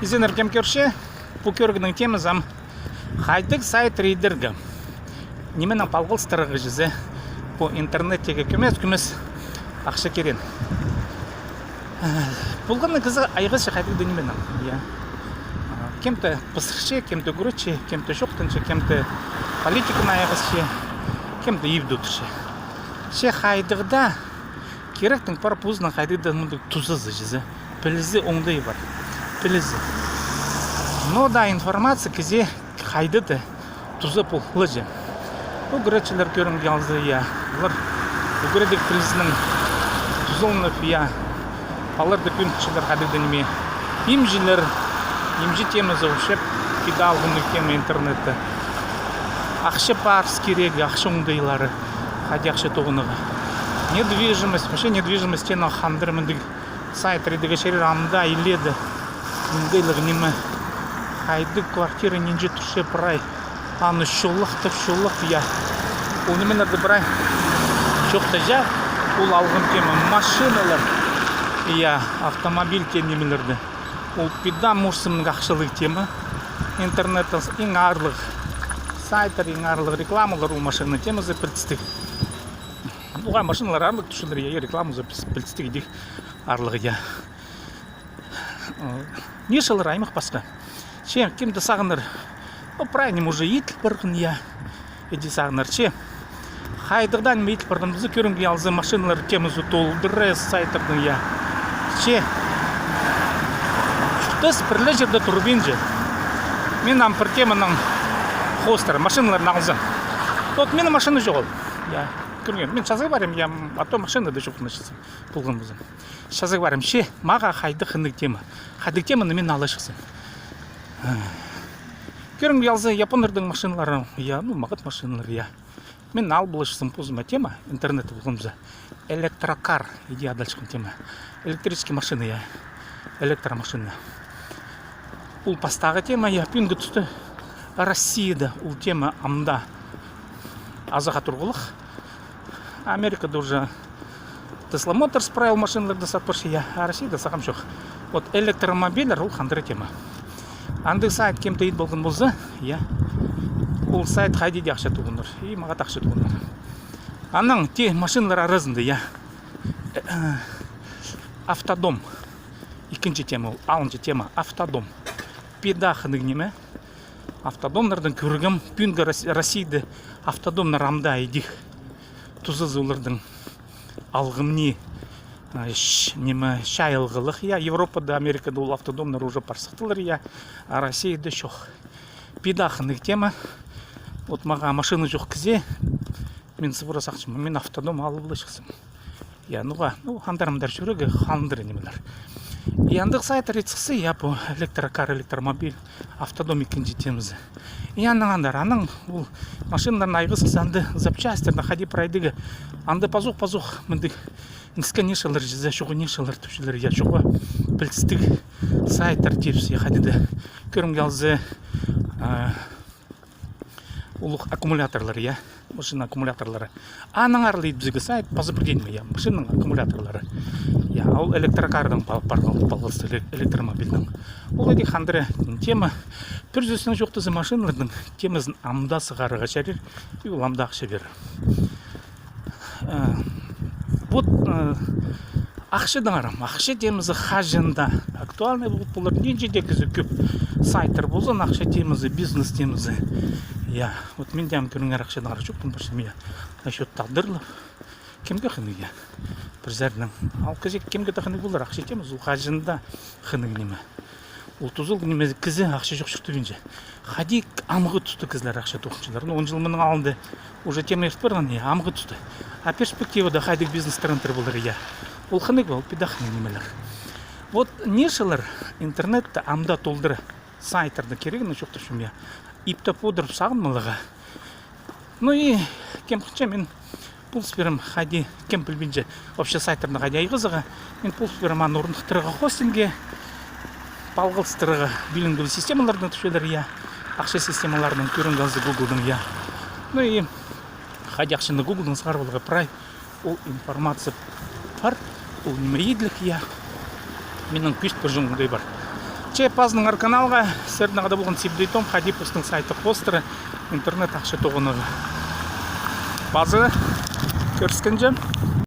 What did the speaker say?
Изенер кем көрші, бұл көргінің темізам қайдық сайт рейдергі. Неменің палғылстырығы жүзі бұл интернеттегі көмес ақша керен. Бұлғаны қызы айғызшы қайдықты неменің. Кемті пысықшы, кемті күрітші, кемті жоқтыншы, кемті политикын айғызшы, кемті евдутшы. Ше қайдығда керектің пар пұзының қайдықты тұзызы жүзі. Пілізі оңдай бар. Пілізі. Но да информация кізе қайдыды тұзы пұлқылы же. Бұл күретшілер көрімге алды, Олар күредік пілізінің тұзылынып, Аларды күнтшілер қайдыды неме. Имжілер, имжі темізі ұшып, кеді алғымды темі интернетті. Ақшы парс керегі, ақшы оңдайлары, қайды ақшы тоғыныға. Недвижимость, вообще недвижимость тені қандырмындың сайт рейдігі шерер амда иледі. Мұндайлығы немі қайды квартира ненже тұршы бірай. Аны шолық, Ол неменерді бірай. Жоқты жа, ол алғым темі машиналар, автомобиль тем немелерді. Ол пида мұрсымның ақшылық темі. Интернетті ең арлық сайттар, ең арлық рекламалар ол машина темізі білістік. Оға машиналар арлық түшілер, рекламызы білістік едік арлығы. Нешілер аймақ басқа. Ше, кемді сағыныр, правильным уже етіл біргін, еді сағыныр. Ше, қайдығдан етіл біргін, бізді көрінге алзы машиналар темізі толдыры сайттардың, Ше, шүттіс бірлі жерді тұрбен же. Мен ампір темінің хостары, машиналарын алзым. Вот менің машина жоқ ол. Мен шазығы барым, ато машинада жоқтың ашысым, бұлғын бұзым. Шазығы барым, ше, маға қайды қындық темі. Қайдық теміні мен ала шықсым. Көрінгі алзы японырдың машиналары, мағыт машиналар, Мен ал бұл шықсым бұзыма тема, интернеті бұлғымызы. Электрокар, иде адалшықын тема. Электрический машина, электромашина. Бұл пастағы тема, пүнгі тұсты Россияда бұл тема амда азаға тұрғылық. Америкада уже Tesla Motors правил машиналарды сатпыршы, а Россияда сақам жоқ. Вот электромобилер ол қандыры тема. Андық сайт кемті ет болғын болзы, ол сайт қайдейді ақша тұғыныр, мағат ақша тұғыныр. Аның те машиналар арызынды, Автодом. Екінші тема ол, алыншы тема, автодом. Педақының неме? Автодомлардың көрігім, пүнгі Россияда автодомлар амда едік. Тұзыз олардың алғымне шайылғылық. Европада, Америкада ол автодомлар уже парсықтылар, а Россияда жоқ. Педақының тема. Вот маға машина жоқ кізе, мен сывыра сақшым, мен автодом алып шықсым. Хандарымдар жүрегі қалындыр немелер. Андық сайт рецықсы, бұл электрокар, электромобиль, автодом екінші темізі. Аның бұл машиналарын айғыз анды запчастерді қади прайдығы. Анды пазуқ міндік ніскі нешалар жүзі, шоғы нешалар түпшілер, шоғы білістік сайттар тепсі қадиді. Көрімге алзы улық аккумуляторлар, машина аккумуляторлары. Аның арлайды бізігі сайт пазыпырденме, машинаның аккумуляторлары. Ол электрокардың балғылысы электромобильдің. Ол әдек қандыры тема. Бүрзесінің жоқтызы машиналардың темізін амда сығарыға шәрер, ол амда ақша берір. Вот ақшыдан арам, ақша темізі қажында. Актуальный бұлар ненжеде кізі көп сайттар болсын, ақша темізі, бизнес темізі. Вот мен дәм көріңер ақшадан ара жоқтың баршым, насчет тағдырлы. Кемге қыны, бір зәрінің. Ал кезек кемге тақыны болар, ақша теміз, ол қажында қыны неме. Ол тұзыл неме кізі ақша жоқ шықты бенже. Қадик амығы тұсты кізлер ақша тоқыншылар. 10 жыл мұның алынды, уже тема ертпірін, амығы тұсты. А перспективада қадик бизнес-тарантыр болар, Ол қыны ол педақыны немелер. Вот нешілер интернетті амда толдыры сайттарды керегіні жоқты шым, ипті подырып сағынмалыға. Кем қынша мен пулс берім қади, кем білбенже, вообще сайттарына қади айғызыға, мен пулс берім аны орындықтырыға хостинге, балғылыстырыға билінгілі системалардың түшелер, ақша системаларының көрінгізі Google'дың, қади ақшыны Google'дың сағарбылығы прай, ол информация бар, ол неме едлік, менің күшт бір жоңғыдай бар. Че пазның каналға сәрдіңада болған сепдейтом, қади постың сайты постеры, интернет ақшы тоғыны. Базы көріскенже.